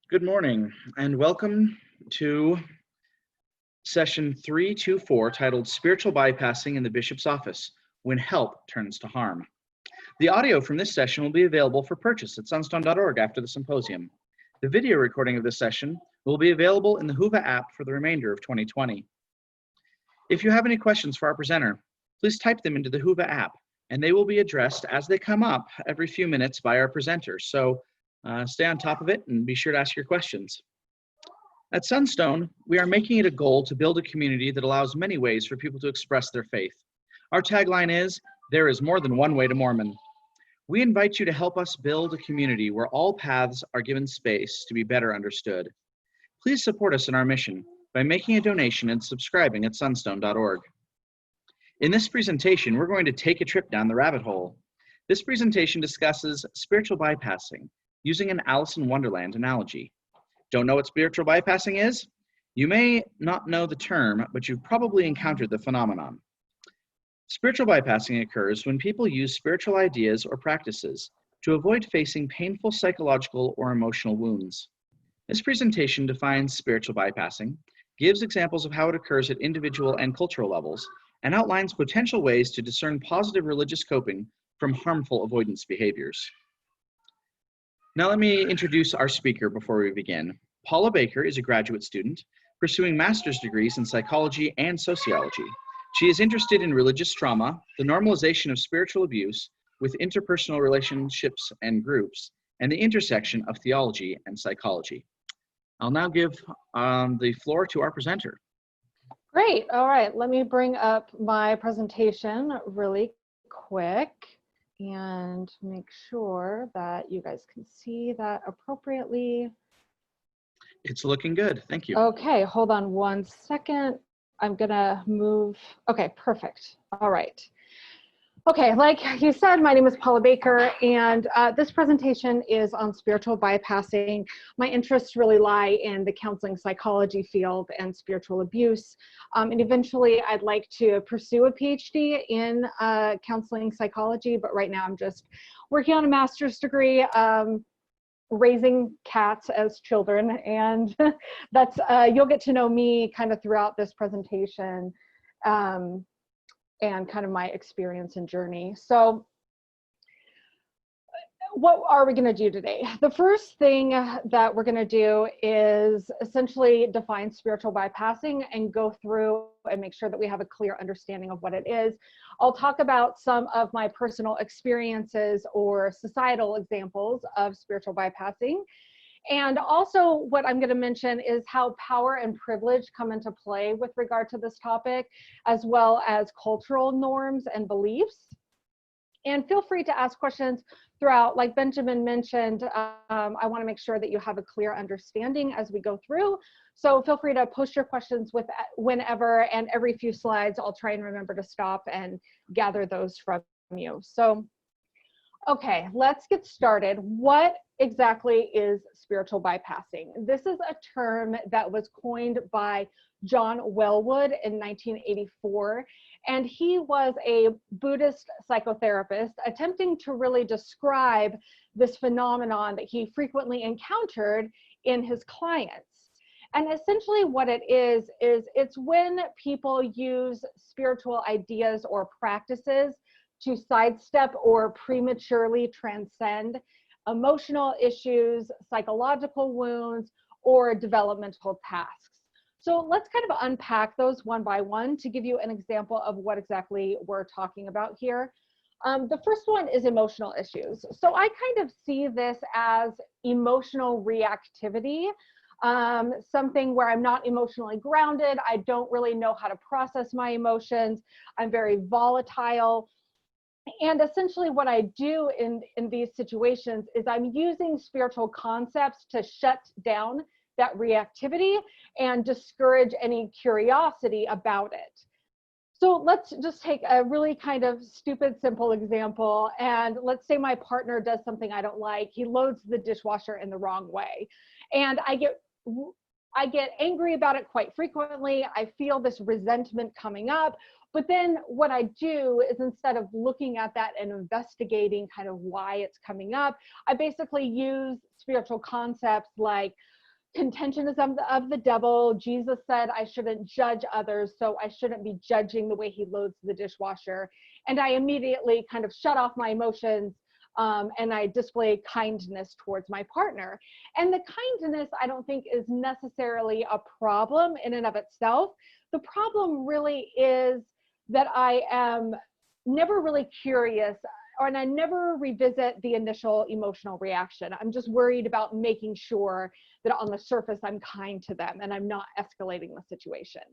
Good morning and welcome to session 324 titled Spiritual Bypassing in the Bishop's Office When Help Turns to Harm. The audio from this session will be available for purchase at sunstone.org after the symposium. The video recording of this session will be available in the Whova app for the remainder of 2020. If you have any questions for our presenter, please type them into the Whova app and they will be addressed as they come up every few minutes by our presenter. So stay on top of it and be sure to ask your questions. At Sunstone, we are making it a goal to build a community that allows many ways for people to express their faith. Our tagline is, "There is more than one way to Mormon." We invite you to help us build a community where all paths are given space to be better understood. Please support us in our mission by making a donation and subscribing at sunstone.org. In this presentation, we're going to take a trip down the rabbit hole. This presentation discusses spiritual bypassing, using an Alice in Wonderland analogy. Don't know what spiritual bypassing is? You may not know the term, but you've probably encountered the phenomenon. Spiritual bypassing occurs when people use spiritual ideas or practices to avoid facing painful psychological or emotional wounds. This presentation defines spiritual bypassing, gives examples of how it occurs at individual and cultural levels, and outlines potential ways to discern positive religious coping from harmful avoidance behaviors. Now let me introduce our speaker before we begin. Paula Baker is a graduate student pursuing master's degrees in psychology and sociology. She is interested in religious trauma, the normalization of spiritual abuse with interpersonal relationships and groups, and the intersection of theology and psychology. I'll now give the floor to our presenter. Great. All right. Let me bring up my presentation really quick and make sure that you guys can see that appropriately. It's looking good. Thank you. Okay, hold on one second. I'm gonna move. Okay, perfect. All right. Okay, like you said, my name is Paula Baker, and this presentation is on spiritual bypassing. My interests really lie in the counseling psychology field and spiritual abuse. And eventually, I'd like to pursue a PhD in counseling psychology, but right now I'm just working on a master's degree, raising cats as children, and that's you'll get to know me kind of throughout this presentation. And kind of my experience and journey. So what are we going to do today? The first thing that we're going to do is essentially define spiritual bypassing and go through and make sure that we have a clear understanding of what it is. I'll talk about some of my personal experiences or societal examples of spiritual bypassing. And also what I'm going to mention is how power and privilege come into play with regard to this topic, as well as cultural norms and beliefs. And feel free to ask questions throughout. Like Benjamin mentioned, I want to make sure that you have a clear understanding as we go through. So feel free to post your questions whenever, and every few slides, I'll try and remember to stop and gather those from you. So, okay, let's get started. What exactly is spiritual bypassing? This is a term that was coined by John Wellwood in 1984, and he was a Buddhist psychotherapist attempting to really describe this phenomenon that he frequently encountered in his clients. And essentially what it is it's when people use spiritual ideas or practices to sidestep or prematurely transcend emotional issues, psychological wounds, or developmental tasks. So let's kind of unpack those one by one to give you an example of what exactly we're talking about here. The first one is emotional issues. So I kind of see this as emotional reactivity, something where I'm not emotionally grounded. I don't really know how to process my emotions. I'm very volatile. And essentially what I do in these situations is I'm using spiritual concepts to shut down that reactivity and discourage any curiosity about it. So let's just take a really kind of stupid, simple example. And let's say my partner does something I don't like. He loads the dishwasher in the wrong way. And I get angry about it quite frequently. I feel this resentment coming up. But then what I do is, instead of looking at that and investigating kind of why it's coming up, I basically use spiritual concepts like contention is of the devil. Jesus said I shouldn't judge others, so I shouldn't be judging the way he loads the dishwasher. And I immediately kind of shut off my emotions, and I display kindness towards my partner. And the kindness, I don't think, is necessarily a problem in and of itself. The problem really is that I am never really curious, and I never revisit the initial emotional reaction. I'm just worried about making sure that on the surface I'm kind to them and I'm not escalating the situation.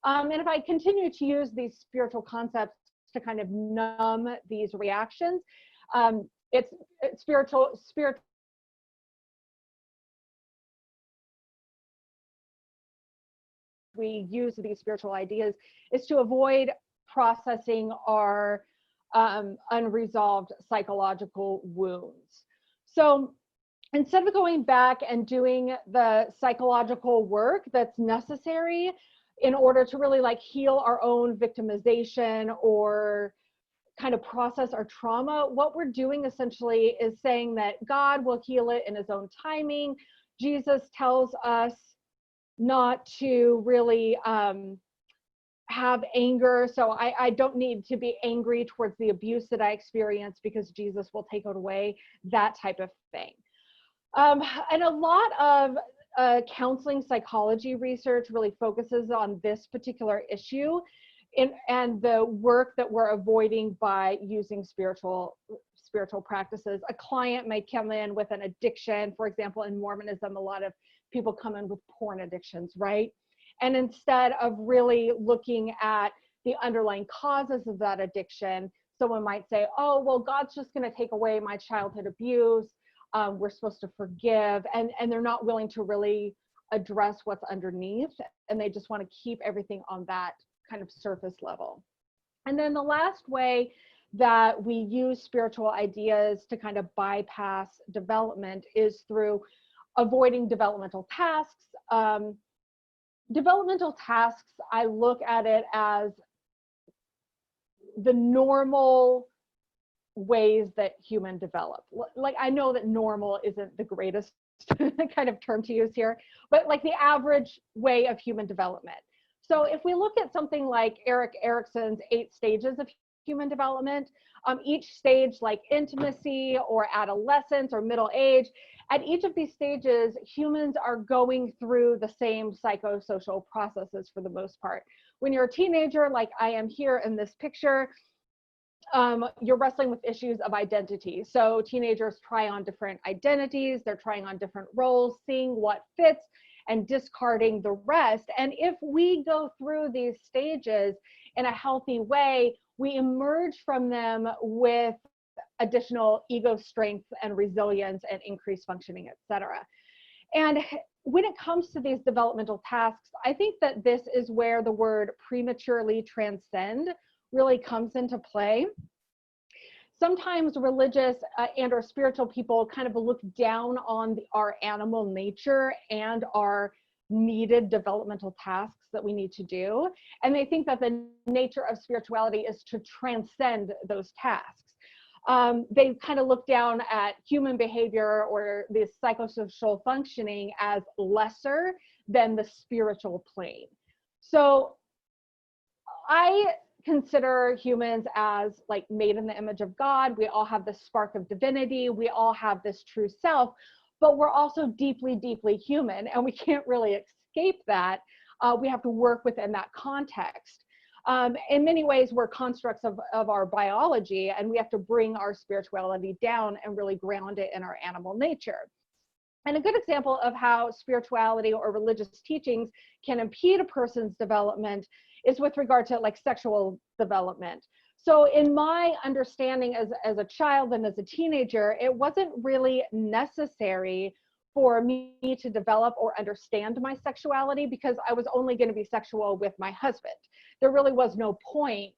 And if I continue to use these spiritual concepts to kind of numb these reactions, it's spiritual. We use these spiritual ideas is to avoid processing our unresolved psychological wounds. So instead of going back and doing the psychological work that's necessary in order to really like heal our own victimization or kind of process our trauma, what we're doing essentially is saying that God will heal it in his own timing. Jesus tells us not to really have anger. So I don't need to be angry towards the abuse that I experience because Jesus will take it away, that type of thing. And a lot of counseling psychology research really focuses on this particular issue and the work that we're avoiding by using spiritual practices. A client might come in with an addiction. For example, in Mormonism, a lot of people come in with porn addictions, right? And instead of really looking at the underlying causes of that addiction, someone might say, oh, well, God's just going to take away my childhood abuse. We're supposed to forgive. And they're not willing to really address what's underneath. And they just want to keep everything on that kind of surface level. And then the last way that we use spiritual ideas to kind of bypass development is through avoiding developmental tasks. Developmental tasks, I look at it as the normal ways that humans develop. Like, I know that normal isn't the greatest kind of term to use here, but like the average way of human development. So if we look at something like Erik Erikson's 8 stages of human development, each stage, like intimacy or adolescence or middle age, at each of these stages, humans are going through the same psychosocial processes for the most part. When you're a teenager, like I am here in this picture, you're wrestling with issues of identity. So teenagers try on different identities, they're trying on different roles, seeing what fits and discarding the rest. And if we go through these stages in a healthy way, we emerge from them with additional ego strength and resilience and increased functioning, etc. And when it comes to these developmental tasks, I think that this is where the word prematurely transcend really comes into play. Sometimes religious and or spiritual people kind of look down on our animal nature and our needed developmental tasks that we need to do. And they think that the nature of spirituality is to transcend those tasks. They kind of look down at human behavior or this psychosocial functioning as lesser than the spiritual plane. So I consider humans as like made in the image of God. We all have this spark of divinity. We all have this true self, but we're also deeply, deeply human, and we can't really escape that. We have to work within that context. In many ways, we're constructs of our biology, and we have to bring our spirituality down and really ground it in our animal nature. And a good example of how spirituality or religious teachings can impede a person's development is with regard to like sexual development. So in my understanding as a child and as a teenager, it wasn't really necessary for me to develop or understand my sexuality because I was only going to be sexual with my husband. There really was no point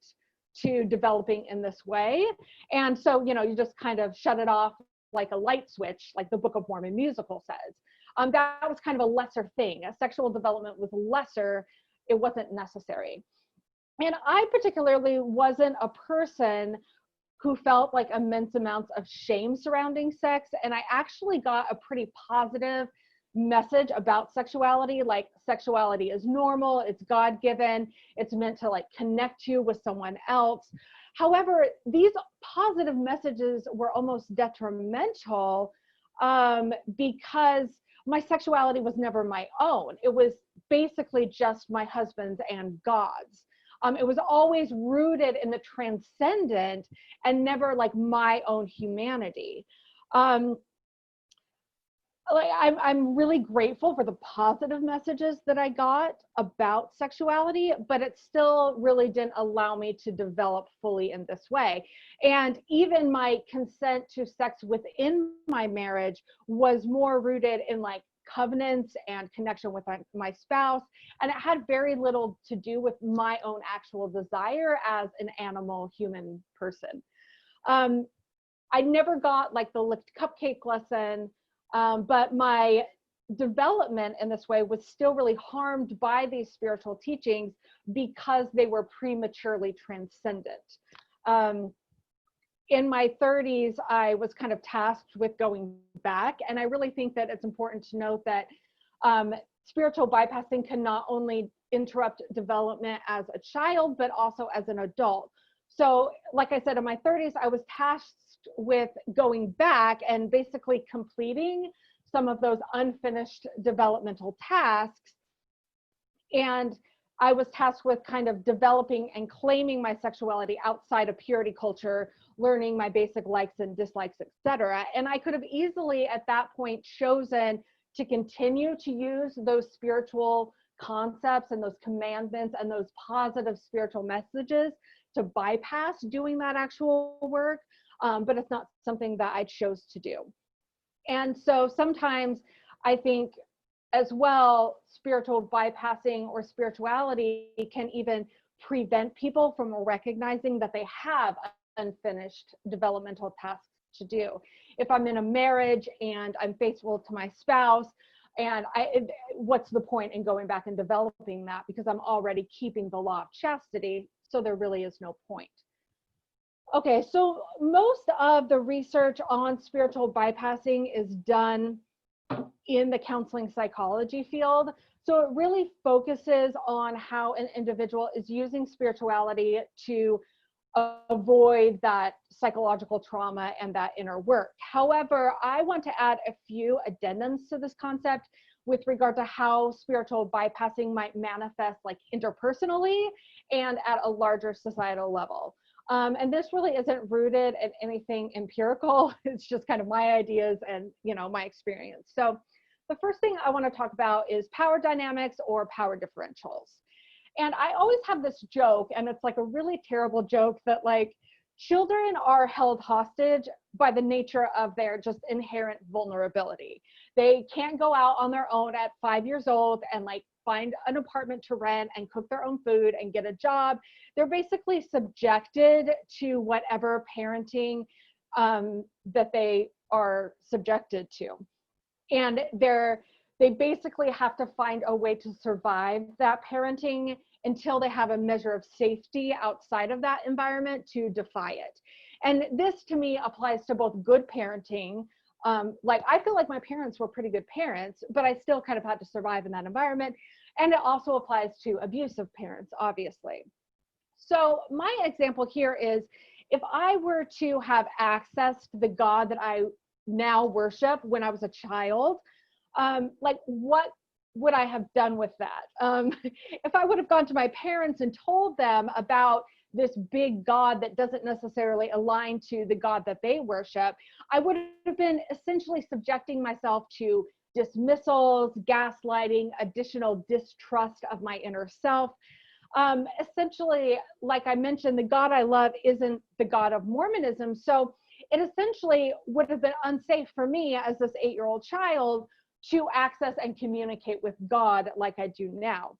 to developing in this way. And so, you know, you just kind of shut it off like a light switch, like the Book of Mormon musical says. That was kind of a lesser thing. Sexual development was lesser. It wasn't necessary. And I particularly wasn't a person who felt like immense amounts of shame surrounding sex. And I actually got a pretty positive message about sexuality, like sexuality is normal, it's God-given, it's meant to like connect you with someone else. However, these positive messages were almost detrimental because my sexuality was never my own. It was basically just my husband's and God's. It was always rooted in the transcendent and never like my own humanity. I'm really grateful for the positive messages that I got about sexuality, but it still really didn't allow me to develop fully in this way. And even my consent to sex within my marriage was more rooted in like covenants and connection with my spouse. And it had very little to do with my own actual desire as an animal human person. I never got like the licked cupcake lesson. But my development in this way was still really harmed by these spiritual teachings because they were prematurely transcendent. In my 30s, I was kind of tasked with going back. And I really think that it's important to note that spiritual bypassing can not only interrupt development as a child, but also as an adult. So like I said, in my 30s, I was tasked with going back and basically completing some of those unfinished developmental tasks. And I was tasked with kind of developing and claiming my sexuality outside of purity culture, learning my basic likes and dislikes, etc. And I could have easily at that point chosen to continue to use those spiritual concepts and those commandments and those positive spiritual messages to bypass doing that actual work. But it's not something that I chose to do. And so sometimes I think as well, spiritual bypassing or spirituality can even prevent people from recognizing that they have unfinished developmental tasks to do. If I'm in a marriage and I'm faithful to my spouse, and what's the point in going back and developing that, because I'm already keeping the law of chastity, so there really is no point. Okay, so most of the research on spiritual bypassing is done in the counseling psychology field. So it really focuses on how an individual is using spirituality to avoid that psychological trauma and that inner work. However, I want to add a few addendums to this concept with regard to how spiritual bypassing might manifest like interpersonally and at a larger societal level. And this really isn't rooted in anything empirical. It's just kind of my ideas and, you know, my experience. So the first thing I want to talk about is power dynamics or power differentials. And I always have this joke, and it's like a really terrible joke, that like children are held hostage by the nature of their just inherent vulnerability. They can't go out on their own at 5 years old and like find an apartment to rent and cook their own food and get a job. They're basically subjected to whatever parenting that they are subjected to. And they basically have to find a way to survive that parenting until they have a measure of safety outside of that environment to defy it. And this to me applies to both good parenting. Like I feel like my parents were pretty good parents, but I still kind of had to survive in that environment. And it also applies to abusive parents, obviously. So my example here is if I were to have accessed the God that I now worship when I was a child, like what would I have done with that? If I would have gone to my parents and told them about this big God that doesn't necessarily align to the God that they worship, I would have been essentially subjecting myself to dismissals, gaslighting, additional distrust of my inner self. Essentially, like I mentioned, the God I love isn't the God of Mormonism. So it essentially would have been unsafe for me as this 8-year-old child to access and communicate with God like I do now.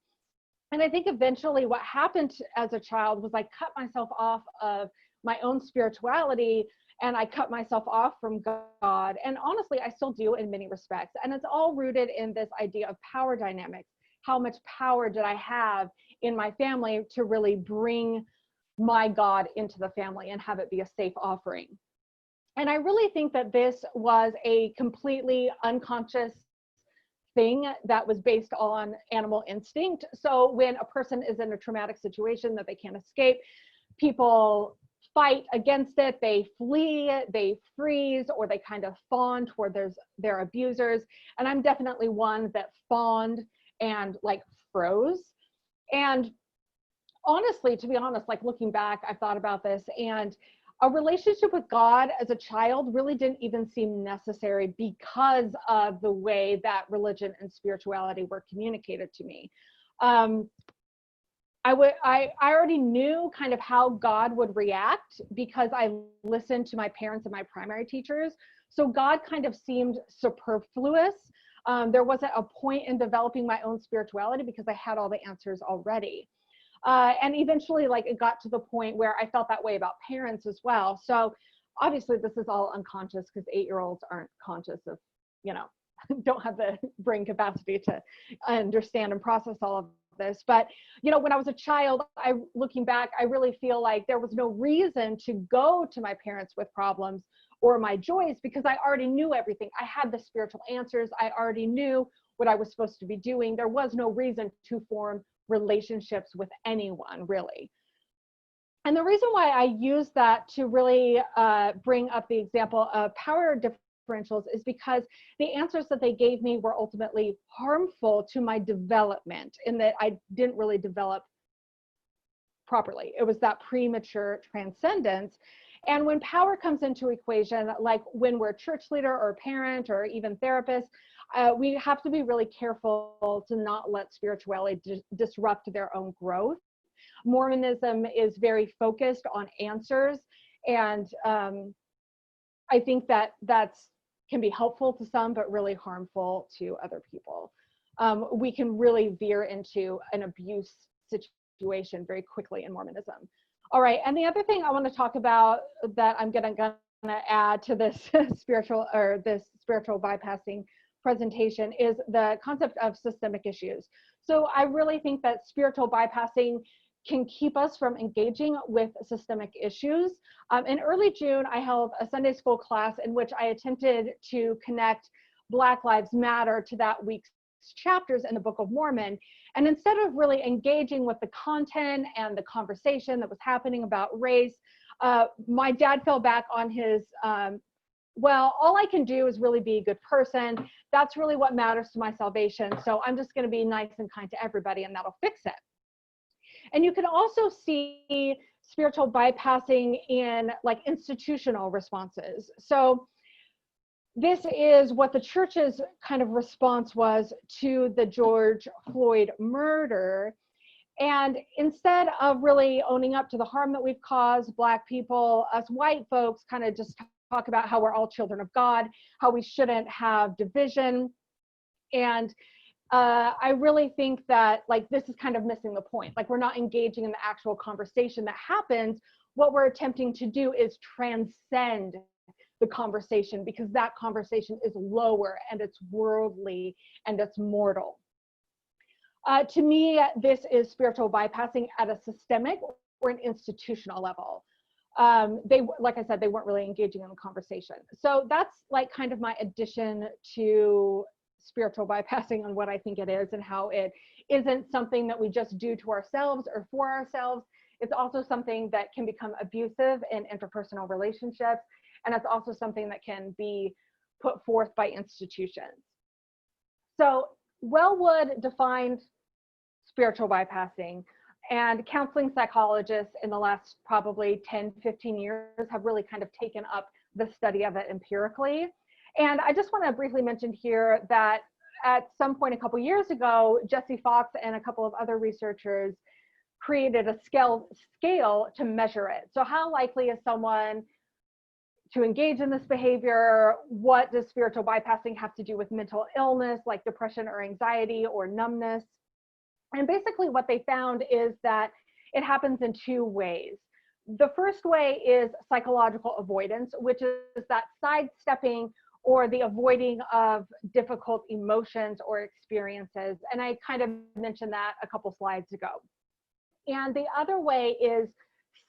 And I think eventually what happened as a child was I cut myself off of my own spirituality and I cut myself off from God. And honestly, I still do in many respects. And it's all rooted in this idea of power dynamics. How much power did I have in my family to really bring my God into the family and have it be a safe offering? And I really think that this was a completely unconscious thing that was based on animal instinct. So when a person is in a traumatic situation that they can't escape, people fight against it, they flee, they freeze, or they kind of fawn toward their abusers. And I'm definitely one that fawned and like froze. And honestly, to be honest, like looking back, I've thought about this, and a relationship with God as a child really didn't even seem necessary because of the way that religion and spirituality were communicated to me. I already knew kind of how God would react because I listened to my parents and my primary teachers. So God kind of seemed superfluous. There wasn't a point in developing my own spirituality because I had all the answers already. And eventually, like, it got to the point where I felt that way about parents as well. So obviously this is all unconscious because 8-year-olds aren't conscious of, don't have the brain capacity to understand and process all of this. But, when I was a child, looking back, I really feel like there was no reason to go to my parents with problems or my joys because I already knew everything. I had the spiritual answers. I already knew what I was supposed to be doing. There was no reason to form relationships with anyone, really. And the reason why I use that to really bring up the example of power differentials is because the answers that they gave me were ultimately harmful to my development in that I didn't really develop properly. It was that premature transcendence. And when power comes into equation, like when we're a church leader or parent or even therapist, we have to be really careful to not let spirituality disrupt their own growth. Mormonism is very focused on answers, and I think that can be helpful to some, but really harmful to other people. We can really veer into an abuse situation very quickly in Mormonism. All right, and the other thing I want to talk about that I'm gonna add to this spiritual bypassing presentation is the concept of systemic issues. So I really think that spiritual bypassing can keep us from engaging with systemic issues. In early June, I held a Sunday school class in which I attempted to connect Black Lives Matter to that week's chapters in the Book of Mormon. And instead of really engaging with the content and the conversation that was happening about race, my dad fell back on his, well, all I can do is really be a good person. That's really what matters to my salvation. So I'm just going to be nice and kind to everybody and that'll fix it. And you can also see spiritual bypassing in like institutional responses. So this is what the church's kind of response was to the George Floyd murder. And instead of really owning up to the harm that we've caused Black people, us white folks kind of just talk about how we're all children of God, how we shouldn't have division. And I really think that like this is kind of missing the point. Like we're not engaging in the actual conversation that happens. What we're attempting to do is transcend the conversation because that conversation is lower and it's worldly and it's mortal. To me, this is spiritual bypassing at a systemic or an institutional level. Like I said, they weren't really engaging in the conversation. So that's like kind of my addition to spiritual bypassing on what I think it is and how it isn't something that we just do to ourselves or for ourselves. It's also something that can become abusive in interpersonal relationships. And it's also something that can be put forth by institutions. So Wellwood defined spiritual bypassing, and counseling psychologists in the last probably 10, 15 years have really kind of taken up the study of it empirically. And I just want to briefly mention here that at some point a couple years ago, Jesse Fox and a couple of other researchers created a scale to measure it. So how likely is someone to engage in this behavior? What does spiritual bypassing have to do with mental illness like depression or anxiety or numbness? And basically what they found is that it happens in two ways. The first way is psychological avoidance, which is that sidestepping or the avoiding of difficult emotions or experiences. And I kind of mentioned that a couple slides ago. And the other way is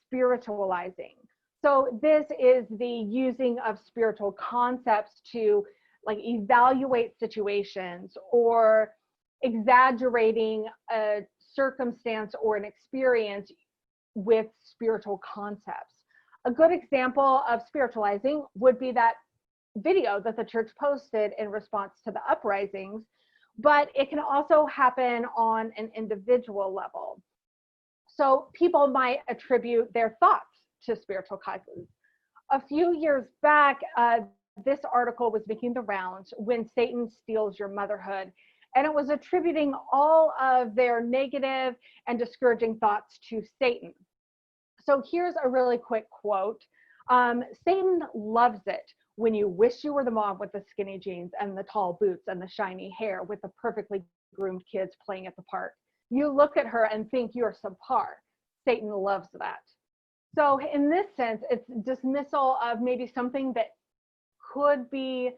spiritualizing. So this is the using of spiritual concepts to like evaluate situations or exaggerating a circumstance or an experience with spiritual concepts. A good example of spiritualizing would be that video that the church posted in response to the uprisings, but it can also happen on an individual level. So people might attribute their thoughts to spiritual causes. A few years back, this article was making the rounds, When Satan Steals Your Motherhood, and it was attributing all of their negative and discouraging thoughts to Satan. So here's a really quick quote. Satan loves it when you wish you were the mom with the skinny jeans and the tall boots and the shiny hair with the perfectly groomed kids playing at the park. You look at her and think you're subpar. Satan loves that. So in this sense, it's dismissal of maybe something that could be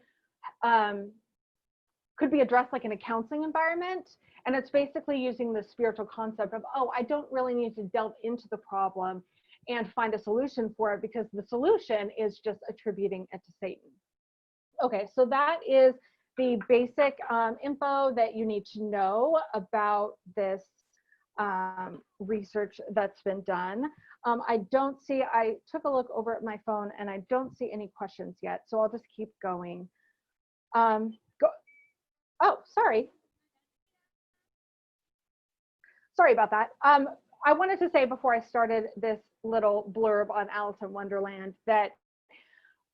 addressed like in a counseling environment. And it's basically using the spiritual concept of, oh, I don't really need to delve into the problem and find a solution for it because the solution is just attributing it to Satan. Okay, so that is the basic info that you need to know about this research that's been done. I took a look over at my phone and I don't see any questions yet, so I'll just keep going. Oh, sorry. Sorry about that. I wanted to say before I started this little blurb on Alice in Wonderland that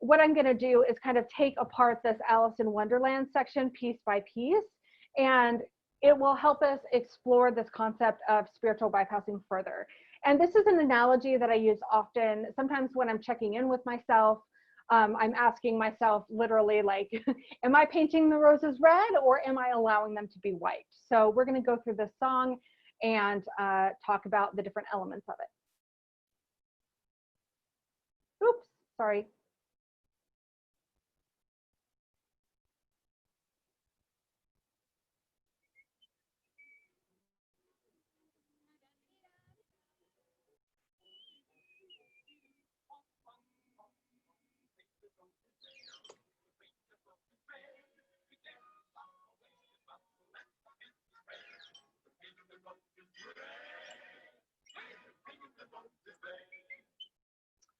what I'm going to do is kind of take apart this Alice in Wonderland section piece by piece, and it will help us explore this concept of spiritual bypassing further. And this is an analogy that I use often. Sometimes when I'm checking in with myself, I'm asking myself literally like, am I painting the roses red or am I allowing them to be white? So we're going to go through this song and talk about the different elements of it. Oops, sorry.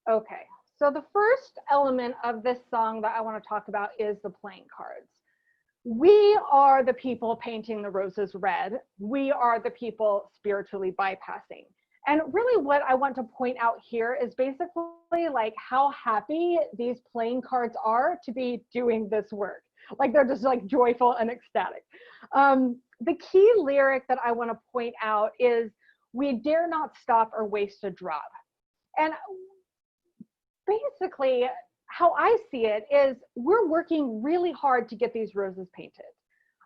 Okay, so the first element of this song that I want to talk about is the playing cards. We are the people painting the roses red. We are the people spiritually bypassing. And really what I want to point out here is basically like how happy these playing cards are to be doing this work. Like they're just like joyful and ecstatic. The key lyric that I want to point out is, we dare not stop or waste a drop. And basically, how I see it is we're working really hard to get these roses painted.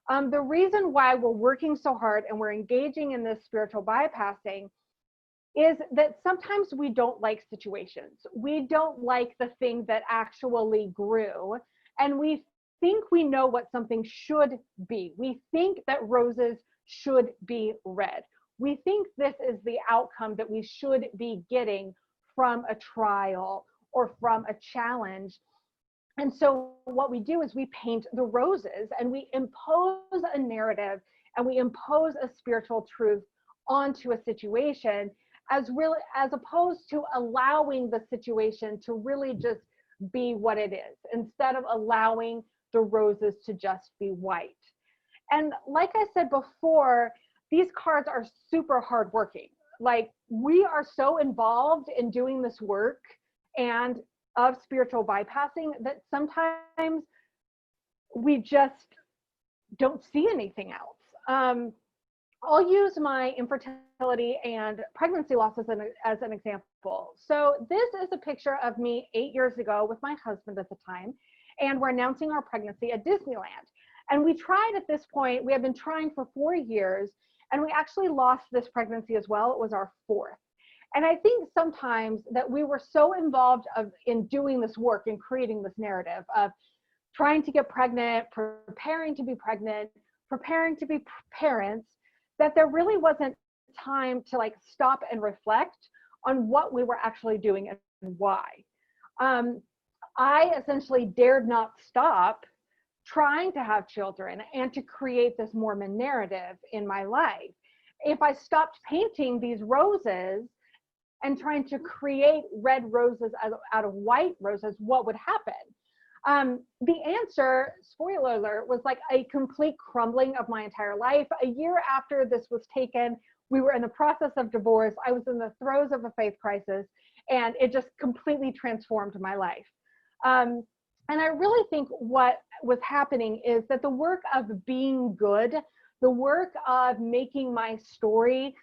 The reason why we're working so hard and we're engaging in this spiritual bypassing is that sometimes we don't like situations. We don't like the thing that actually grew, and we think we know what something should be. We think that roses should be red. We think this is the outcome that we should be getting from a trial or from a challenge. And so what we do is we paint the roses and we impose a narrative and we impose a spiritual truth onto a situation as opposed to allowing the situation to really just be what it is, instead of allowing the roses to just be white. And like I said before, these cards are super hardworking. Like, we are so involved in doing this work and of spiritual bypassing that sometimes we just don't see anything else. I'll use my infertility and pregnancy loss as an example. So this is a picture of me 8 years ago with my husband at the time, and we're announcing our pregnancy at Disneyland. And we tried at this point, we had been trying for 4 years, and we actually lost this pregnancy as well. It was our fourth. And I think sometimes that we were so involved in doing this work and creating this narrative of trying to get pregnant, preparing to be pregnant, preparing to be parents, that there really wasn't time to like stop and reflect on what we were actually doing and why. I essentially dared not stop trying to have children and to create this Mormon narrative in my life. If I stopped painting these roses and trying to create red roses out of white roses, what would happen? The answer, spoiler alert, was like a complete crumbling of my entire life. A year after this was taken, we were in the process of divorce. I was in the throes of a faith crisis, and it just completely transformed my life. And I really think what was happening is that the work of being good, the work of making my story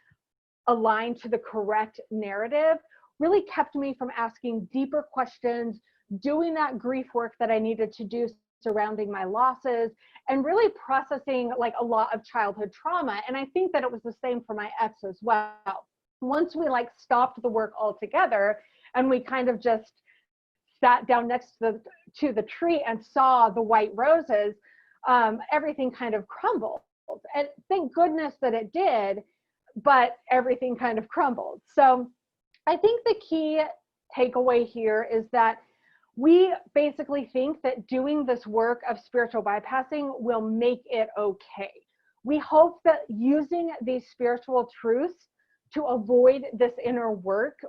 align to the correct narrative, really kept me from asking deeper questions, doing that grief work that I needed to do surrounding my losses, and really processing like a lot of childhood trauma. And I think that it was the same for my ex as well. Once we like stopped the work altogether and we kind of just sat down next to the tree and saw the white roses, everything kind of crumbled. And thank goodness that it did, but everything kind of crumbled. So I think the key takeaway here is that we basically think that doing this work of spiritual bypassing will make it okay. We hope that using these spiritual truths to avoid this inner work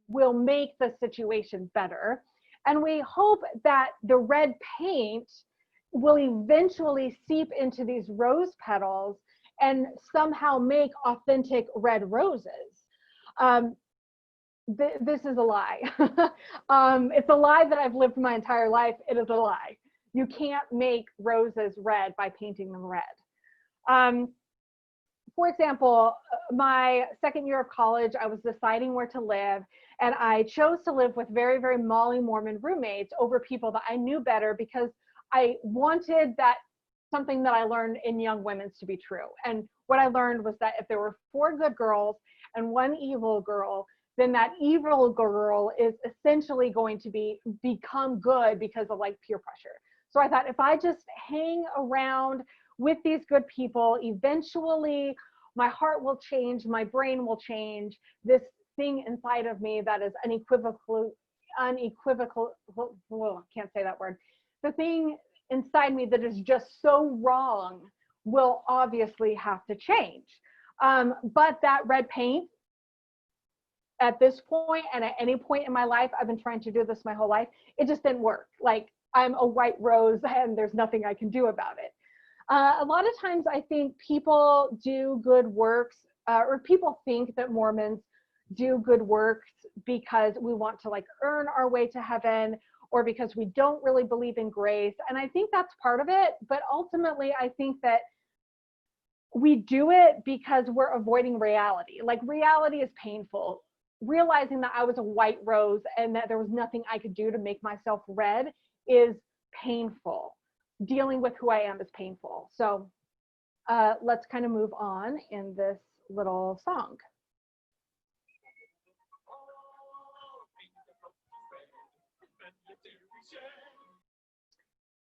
will make the situation better. And we hope that the red paint will eventually seep into these rose petals and somehow make authentic red roses. This is a lie. It's a lie that I've lived my entire life. It is a lie. You can't make roses red by painting them red. For example, my second year of college, I was deciding where to live, and I chose to live with very, very Molly Mormon roommates over people that I knew better because I wanted that something that I learned in Young Women's to be true. And what I learned was that if there were 4 good girls and 1 evil girl, then that evil girl is essentially going to become good because of like peer pressure. So I thought if I just hang around with these good people, eventually my heart will change, my brain will change. This thing inside of me that is unequivocal, can't say that word. The thing inside me that is just so wrong will obviously have to change. But that red paint, at this point and at any point in my life, I've been trying to do this my whole life, it just didn't work. Like, I'm a white rose and there's nothing I can do about it. A lot of times I think people do good works, or people think that Mormons do good works because we want to like earn our way to heaven, or because we don't really believe in grace. And I think that's part of it. But ultimately, I think that we do it because we're avoiding reality. Like, reality is painful. Realizing that I was a white rose and that there was nothing I could do to make myself red is painful. Dealing with who I am is painful. So let's kind of move on in this little song.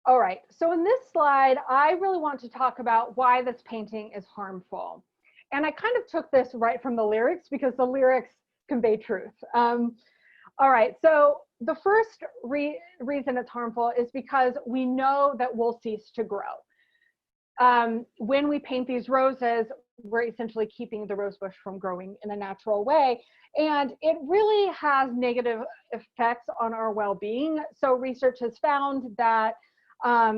All right, so in this slide, I really want to talk about why this painting is harmful. And I kind of took this right from the lyrics because the lyrics convey truth. All right, so the first reason it's harmful is because we know that we'll cease to grow. When we paint these roses, we're essentially keeping the rose bush from growing in a natural way. And it really has negative effects on our well-being. So research has found that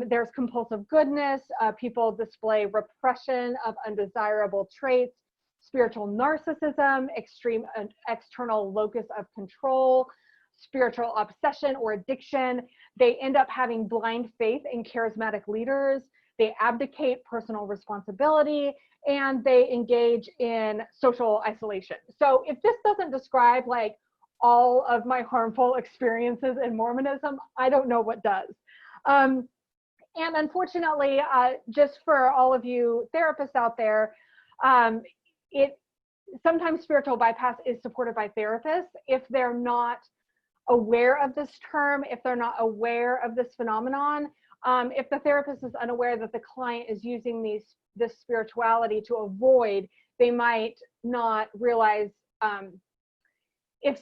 there's compulsive goodness, people display repression of undesirable traits, spiritual narcissism, extreme external locus of control, spiritual obsession or addiction. They end up having blind faith in charismatic leaders. They abdicate personal responsibility, and they engage in social isolation. So if this doesn't describe like all of my harmful experiences in Mormonism, I don't know what does. And unfortunately, just for all of you therapists out there, sometimes spiritual bypass is supported by therapists if they're not aware of this term, if they're not aware of this phenomenon. If the therapist is unaware that the client is using this spirituality to avoid, they might not realize if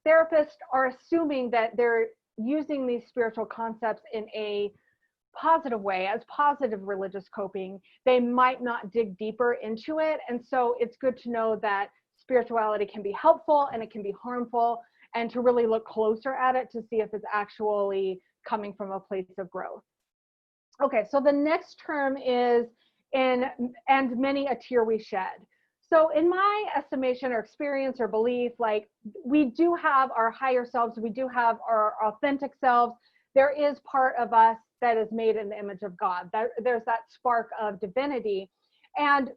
therapists are assuming that they're using these spiritual concepts in a positive way, as positive religious coping, they might not dig deeper into it. And so it's good to know that spirituality can be helpful and it can be harmful, and to really look closer at it to see if it's actually coming from a place of growth. Okay, so the next term is and many a tear we shed. So in my estimation or experience or belief, like, we do have our higher selves, we do have our authentic selves. There is part of us that is made in the image of God. There's that spark of divinity. And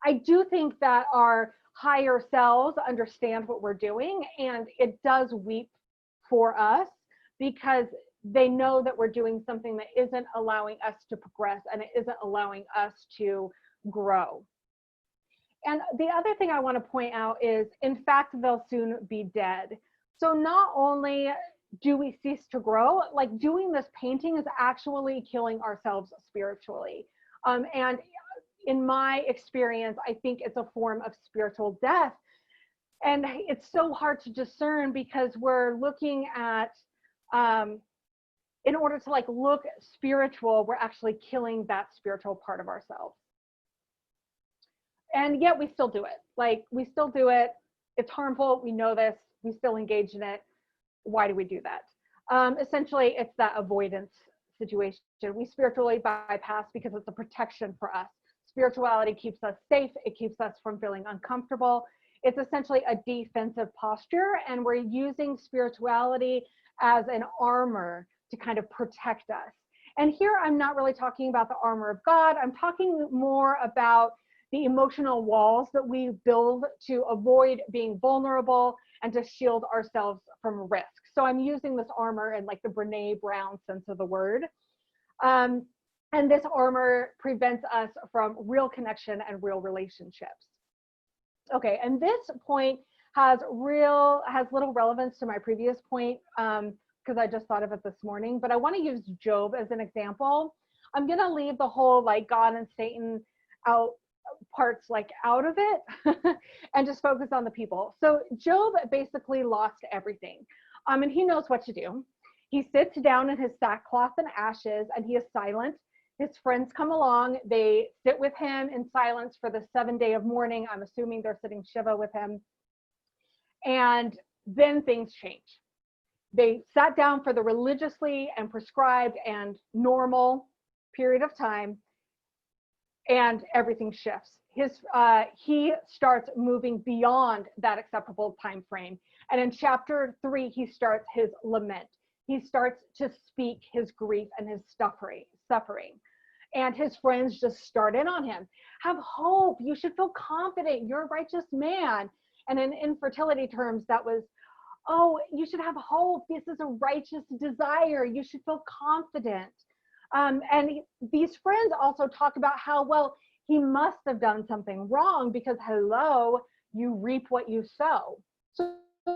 I do think that our higher selves understand what we're doing, and it does weep for us because they know that we're doing something that isn't allowing us to progress and it isn't allowing us to grow. And the other thing I want to point out is, in fact, they'll soon be dead. So not only do we cease to grow, like, doing this painting is actually killing ourselves spiritually. And in my experience, I think it's a form of spiritual death. And it's so hard to discern because we're looking at, in order to like look spiritual, we're actually killing that spiritual part of ourselves. And yet we still do it. Like, we still do it. It's harmful. We know this. We still engage in it. Why do we do that? Essentially, it's that avoidance situation. We spiritually bypass because it's a protection for us. Spirituality keeps us safe. It keeps us from feeling uncomfortable. It's essentially a defensive posture, and we're using spirituality as an armor to kind of protect us. And here I'm not really talking about the armor of God. I'm talking more about the emotional walls that we build to avoid being vulnerable and to shield ourselves from risk. So I'm using this armor in like the Brene Brown sense of the word. And this armor prevents us from real connection and real relationships. Okay, and this point has little relevance to my previous point because I just thought of it this morning, but I want to use Job as an example. I'm going to leave the whole like God and Satan parts out of it and just focus on the people. So Job basically lost everything. And he knows what to do. He sits down in his sackcloth and ashes and he is silent. His friends come along. They sit with him in silence for the 7 day of mourning. I'm assuming they're sitting Shiva with him. And then things change. They sat down for the religiously and prescribed and normal period of time, and everything shifts. He starts moving beyond that acceptable time frame. And in chapter 3, he starts his lament. He starts to speak his grief and his suffering. And his friends just start in on him. Have hope. You should feel confident. You're a righteous man. And in infertility terms, that was, oh, you should have hope. This is a righteous desire. You should feel confident. And these friends also talk about how, well, he must have done something wrong because, hello, you reap what you sow. So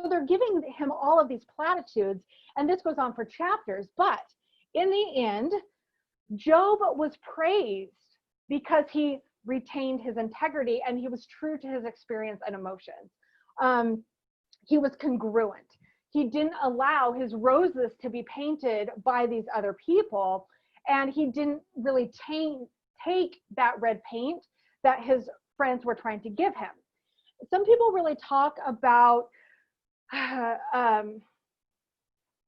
they're giving him all of these platitudes, and this goes on for chapters. But in the end, Job was praised because he retained his integrity and he was true to his experience and emotions. He was congruent. He didn't allow his roses to be painted by these other people, and he didn't really take that red paint that his friends were trying to give him. Some people really talk about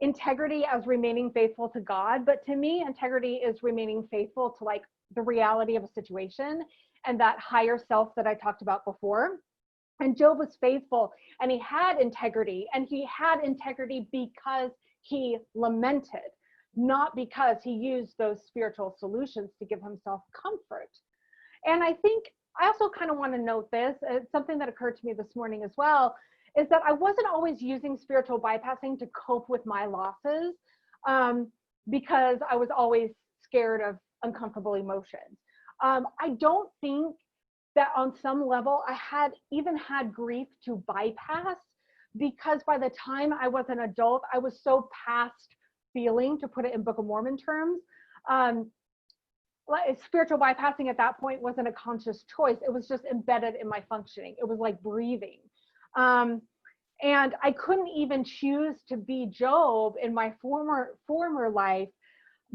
integrity as remaining faithful to God, but to me, integrity is remaining faithful to like the reality of a situation and that higher self that I talked about before. And Job was faithful and he had integrity, and he had integrity because he lamented, not because he used those spiritual solutions to give himself comfort. And I think I also kind of want to note this, it's something that occurred to me this morning as well, is that I wasn't always using spiritual bypassing to cope with my losses because I was always scared of uncomfortable emotions. I don't think that on some level I had even had grief to bypass, because by the time I was an adult, I was so past feeling, to put it in Book of Mormon terms. Spiritual bypassing at that point wasn't a conscious choice. It was just embedded in my functioning. It was like breathing. And I couldn't even choose to be Job in my former life,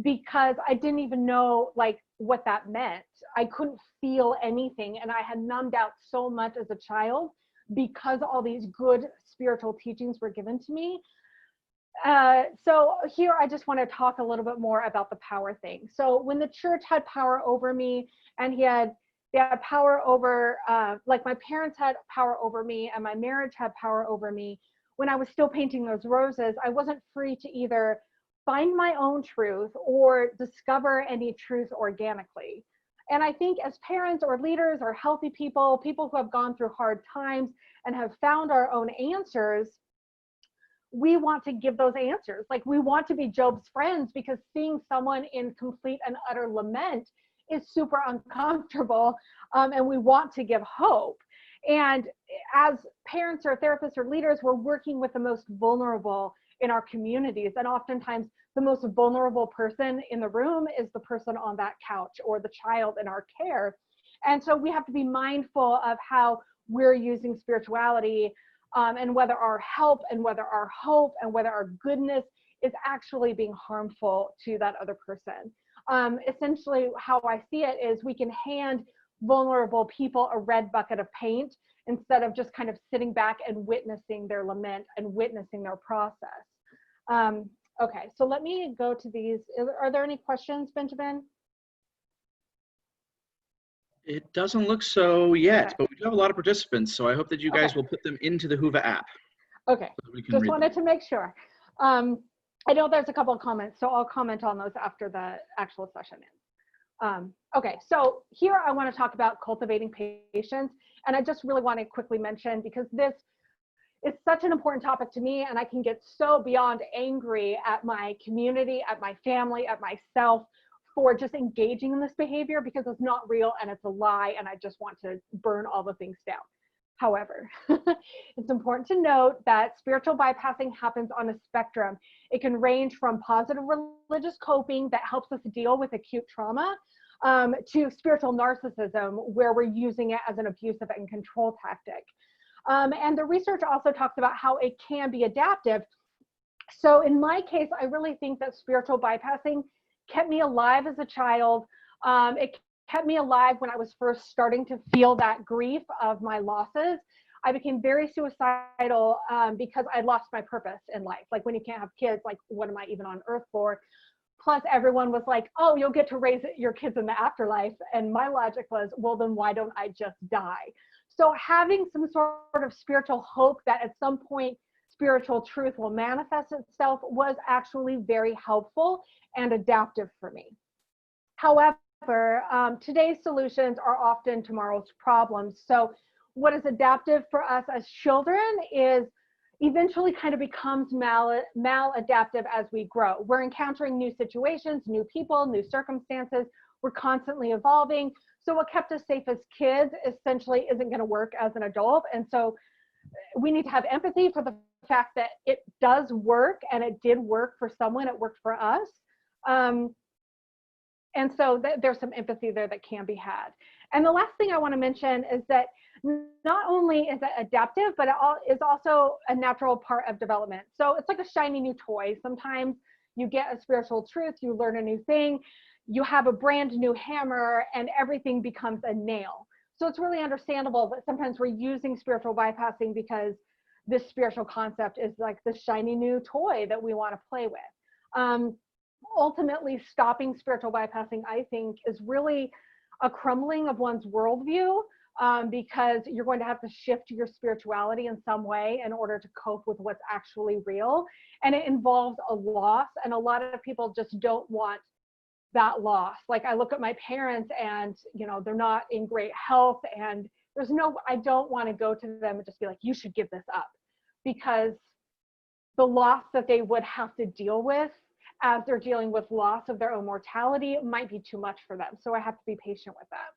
because I didn't even know like what that meant. I couldn't feel anything, and I had numbed out so much as a child because all these good spiritual teachings were given to me. So here I just want to talk a little bit more about the power thing. So when the church had power over me, and they had power over, like my parents had power over me, and my marriage had power over me, when I was still painting those roses, I wasn't free to either find my own truth or discover any truth organically. And I think as parents or leaders or healthy people who have gone through hard times and have found our own answers, we want to give those answers. Like, we want to be Job's friends, because seeing someone in complete and utter lament is super uncomfortable, and we want to give hope. And as parents or therapists or leaders, we're working with the most vulnerable in our communities, and oftentimes the most vulnerable person in the room is the person on that couch or the child in our care. And so we have to be mindful of how we're using spirituality, and whether our help and whether our hope and whether our goodness is actually being harmful to that other person. Essentially, how I see it is we can hand vulnerable people a red bucket of paint instead of just kind of sitting back and witnessing their lament and witnessing their process. Okay, so let me go to these. Are there any questions, Benjamin? It doesn't look so yet, Okay. but we do have a lot of participants, so I hope that you guys will put them into the Whova app. Okay, So we can just read wanted them. to make sure. I know there's a couple of comments, so I'll comment on those after the actual session ends. Okay, so here I want to talk about cultivating patience, and I just really want to quickly mention, because this is such an important topic to me, and I can get so beyond angry at my community, at my family, at myself for just engaging in this behavior, because it's not real and it's a lie, and I just want to burn all the things down. However, it's important to note that spiritual bypassing happens on a spectrum. It can range from positive religious coping that helps us deal with acute trauma, to spiritual narcissism, where we're using it as an abusive and control tactic. And the research also talks about how it can be adaptive. So in my case, I really think that spiritual bypassing kept me alive as a child. It kept me alive when I was first starting to feel that grief of my losses. I became very suicidal because I lost my purpose in life. Like, when you can't have kids, like, what am I even on earth for? Plus, everyone was like, oh, you'll get to raise your kids in the afterlife. And my logic was, well, then why don't I just die? So having some sort of spiritual hope that at some point spiritual truth will manifest itself was actually very helpful and adaptive for me. However, today's solutions are often tomorrow's problems. So what is adaptive for us as children is eventually kind of becomes maladaptive as we grow. We're encountering new situations, new people, new circumstances. We're constantly evolving. So what kept us safe as kids essentially isn't going to work as an adult. And so we need to have empathy for the fact that it does work, and it did work for someone, it worked for us. And so there's some empathy there that can be had. And the last thing I want to mention is that not only is it adaptive, but it is also a natural part of development. So it's like a shiny new toy. Sometimes you get a spiritual truth, you learn a new thing, you have a brand new hammer, and everything becomes a nail. So it's really understandable that sometimes we're using spiritual bypassing because this spiritual concept is like the shiny new toy that we want to play with. Ultimately, stopping spiritual bypassing, I think, is really a crumbling of one's worldview, because you're going to have to shift your spirituality in some way in order to cope with what's actually real. And it involves a loss, and a lot of people just don't want that loss. Like, I look at my parents and, they're not in great health, and I don't want to go to them and just be like, you should give this up, because the loss that they would have to deal with as they're dealing with loss of their own mortality might be too much for them. So I have to be patient with that.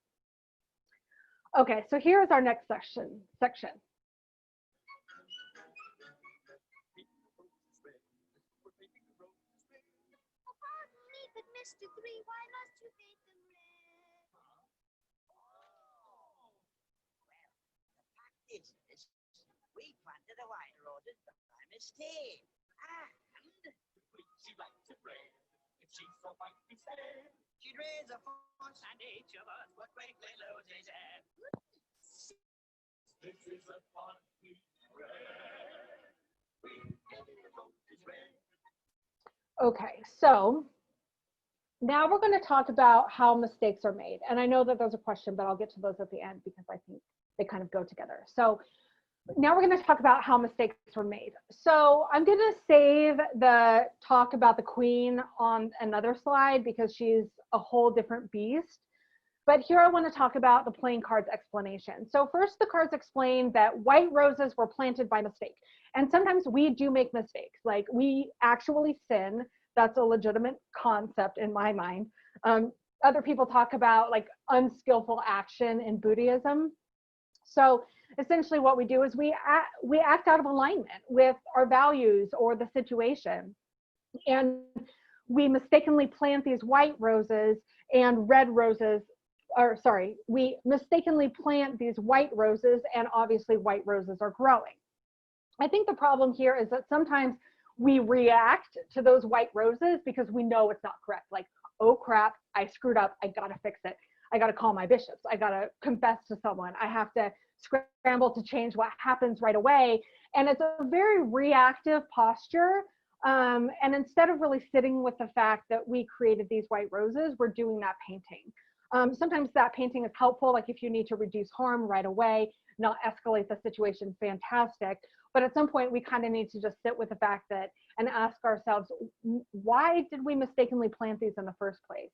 Okay, so here's our next section. Oh, pardon me, but Mr. Three, why must you paint them red? Oh, well, the fact is, we planted the white roses by mistake. And she likes it red. If she's so white instead, she'd raise a fuss, and each of us would quickly lose his head. This is a funny red. We painted the roses red. Okay, so now we're going to talk about how mistakes are made. And I know that there's a question, but I'll get to those at the end because I think they kind of go together. So now we're going to talk about how mistakes were made. So I'm going to save the talk about the queen on another slide because she's a whole different beast. But here I want to talk about the playing cards explanation. So first, the cards explain that white roses were planted by mistake. And sometimes we do make mistakes, like we actually sin. That's a legitimate concept in my mind. Other people talk about like unskillful action in Buddhism. So essentially what we do is we act out of alignment with our values or the situation. And we mistakenly plant these white roses and red roses, or sorry, we mistakenly plant these white roses and obviously white roses are growing. I think the problem here is that sometimes we react to those white roses because we know it's not correct. Like, oh crap, I screwed up, I gotta fix it. I gotta call my bishops, I gotta confess to someone, I have to scramble to change what happens right away. And it's a very reactive posture. And instead of really sitting with the fact that we created these white roses, we're doing that painting. Sometimes that painting is helpful, like if you need to reduce harm right away, not escalate the situation, fantastic. But at some point, we kind of need to just sit with the fact that and ask ourselves, why did we mistakenly plant these in the first place?